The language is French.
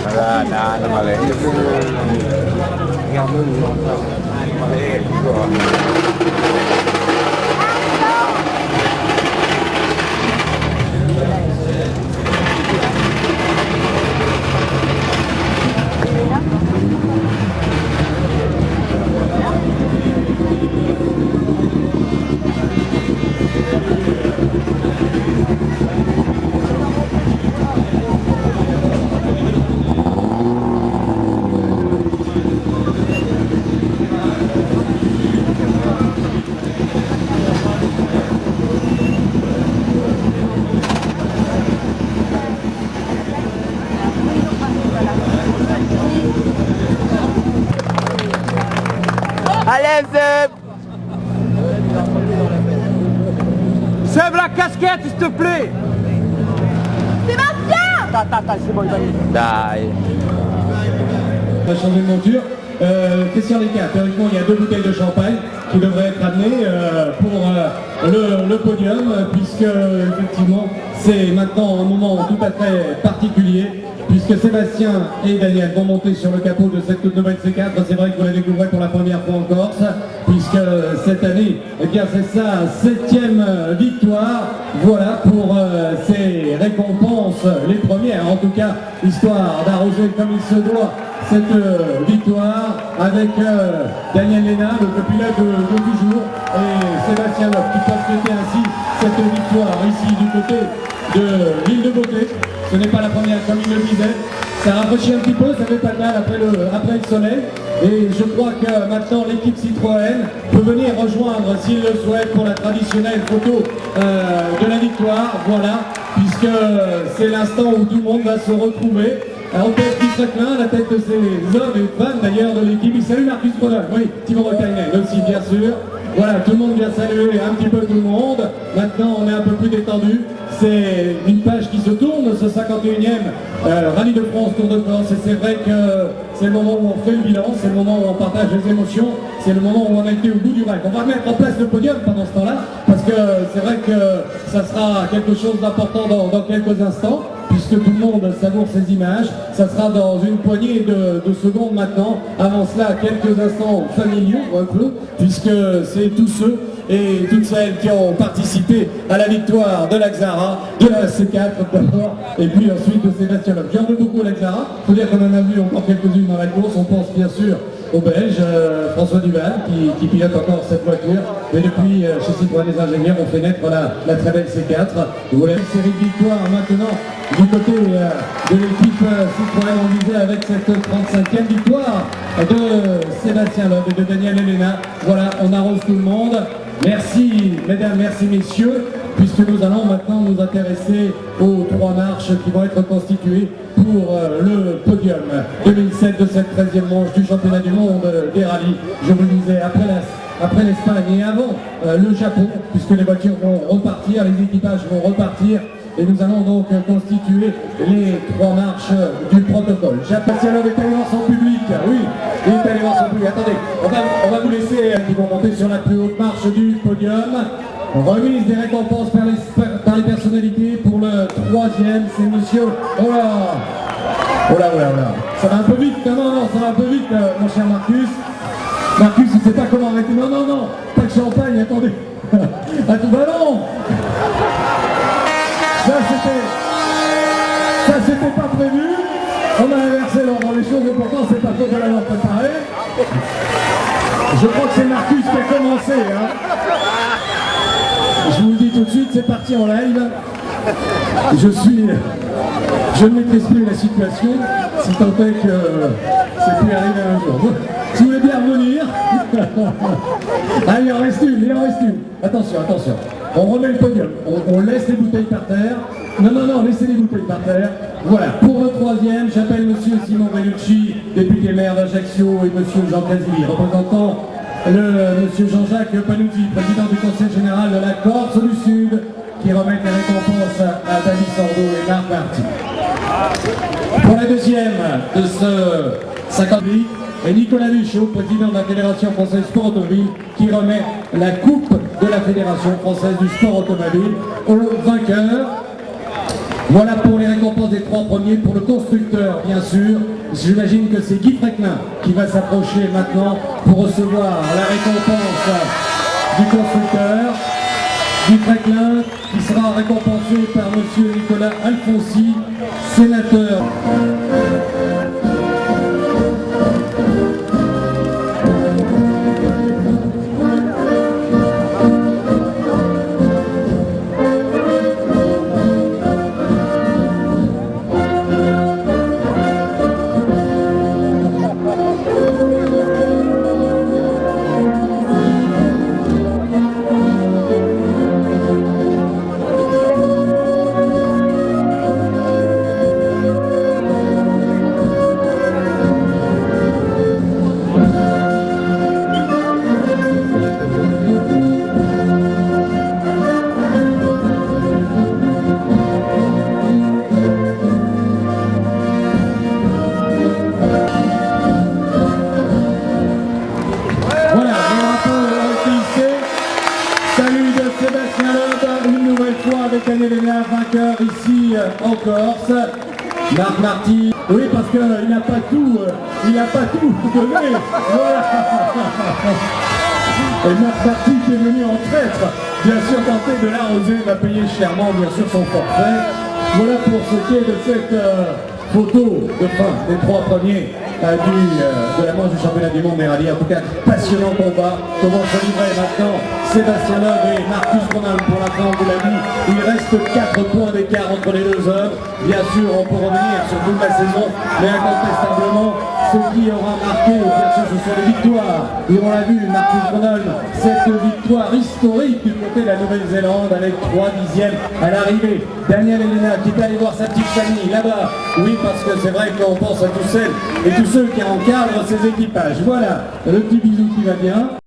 Wala na, mali. Allez, Seb! Seb, la casquette, s'il te plaît! Sébastien! C'est bon, il va y aller. Dai. On va changer de monture. Question des cas, théoriquement il y a 2 bouteilles de champagne qui devraient être amenées pour le podium, puisque effectivement c'est maintenant un moment tout à fait particulier, puisque Sébastien et Daniel vont monter sur le capot de cette nouvelle C4. C'est vrai que vous la découvrez pour la première fois en Corse, puisque cette année, eh bien c'est sa 7e victoire. Voilà pour ces récompenses, les premières en tout cas, histoire d'arroser comme il se doit cette victoire avec Daniel Léna, le pilote de toujours, et Sébastien Loeb, qui peuvent fêter ainsi cette victoire ici du côté de l'île de Beauté. Ce n'est pas la première comme il le disait, ça rafraîchit un petit peu, ça fait pas de mal après le soleil, et je crois que maintenant l'équipe Citroën peut venir rejoindre s'il le souhaite pour la traditionnelle photo de la victoire, voilà, puisque c'est l'instant où tout le monde va se retrouver. En tête du chacun, la tête de ces hommes et femmes d'ailleurs de l'équipe. Il salue Marcus Brodel, oui, Thibaut Retainen aussi bien sûr. Voilà, tout le monde vient saluer un petit peu tout le monde. Maintenant on est un peu plus détendu. C'est une page qui se tourne, ce 51e Rallye de France Tour de Corse. Et c'est vrai que c'est le moment où on fait le bilan, c'est le moment où on partage les émotions, c'est le moment où on a été au bout du rêve. On va mettre en place le podium pendant ce temps-là, parce que c'est vrai que ça sera quelque chose d'important dans quelques instants, puisque tout le monde savoure ces images. Ça sera dans une poignée de secondes maintenant. Avant cela, quelques instants familiaux, un peu, puisque c'est tous ceux et toutes celles qui ont participé à la victoire de l'Axara, de la C4 d'abord, et puis ensuite de Sébastien Loeb. J'en veux beaucoup l'Axara. Il faut dire qu'on en a vu encore quelques-unes dans la course. On pense bien sûr au Belge, François Duval, qui pilote encore cette voiture. Mais depuis, chez Citroën les ingénieurs, on fait naître la très belle C4. Voilà une série de victoires maintenant du côté de l'équipe Citroën, on disait avec cette 35e victoire de Sébastien Loeb et de Daniel Léna. Voilà, on arrose tout le monde. Merci mesdames, merci messieurs, puisque nous allons maintenant nous intéresser aux 3 marches qui vont être constituées pour le podium 2007 de cette 13e manche du championnat du monde des rallyes. Je vous le disais, après l'Espagne et avant le Japon, puisque les voitures vont repartir, les équipages vont repartir. Et nous allons donc constituer les 3 marches du protocole. Sébastien Loeb est allé voir son public. Oui, il est allé voir son public. Attendez, on va vous laisser, qui vont monter sur la plus haute marche du podium. Remise des récompenses par les personnalités pour le 3e, c'est monsieur... Oh là, ça va un peu vite, non, ça va un peu vite, mon cher Marcus. Marcus, il ne sait pas comment arrêter. Non, pas de champagne, attendez. À tout ballon. Ça c'était pas prévu, on a inversé l'ordre des choses et pourtant c'est pas faute de l'avoir préparé. Je crois que c'est Marcus qui a commencé. Hein. Je vous le dis tout de suite, c'est parti en live. Je ne maîtrise plus la situation, si tant est que c'est pu arriver un jour. Si vous voulez bien revenir. Ah, il en reste une. Attention. On remet le podium, on laisse les bouteilles par terre. Non, laissez les bouteilles par terre. Voilà, pour le 3e, j'appelle monsieur Simon Bellucci, député maire d'Ajaccio, et monsieur Jean Casilli, représentant monsieur Jean-Jacques Panuzzi, président du conseil général de la Corse du Sud, qui remettent les récompenses à David Sordo et Marc Marty. Pour la 2e de ce 50 et Nicolas Michaud, président de la Fédération Française Sport Automobile, qui remet la coupe de la Fédération Française du Sport Automobile au vainqueur. Voilà pour les récompenses. récompense des 3 premiers pour le constructeur, bien sûr. J'imagine que c'est Guy Fréquelin qui va s'approcher maintenant pour recevoir la récompense du constructeur. Guy Fréquelin qui sera récompensé par monsieur Nicolas Alfonsi, sénateur. Voilà, le drapeau hissé. Salut de Sébastien Loeb, une nouvelle fois avec un événement vainqueur ici en Corse. Marc Marty, oui parce qu'il n'a pas tout, donné. Voilà. Et Marc Marty qui est venu en traître, bien sûr tenté de l'arroser, va payer chèrement bien sûr son forfait. Voilà pour ce qui est de cette photo de fin des 3 premiers de la manche du championnat du monde des rallyes. En tout cas, passionnant combat. Comment se livrer maintenant Sébastien Loeb et Marcus Ronald pour la fin, on vous l'a dit. Il reste 4 points d'écart entre les 2 hommes. Bien sûr, on peut revenir sur toute la saison, mais incontestablement, ce qui aura marqué, bien sûr, ce sont les victoires. Et on l'a vu, Marcus Ronald, cette victoire historique du côté de la Nouvelle-Zélande avec 3 dixièmes à l'arrivée. Daniel Elena qui est allé voir sa petite famille là-bas. Oui, parce que c'est vrai qu'on pense à tous celles et tous ceux qui encadrent ces équipages. Voilà, le petit bisou qui va bien.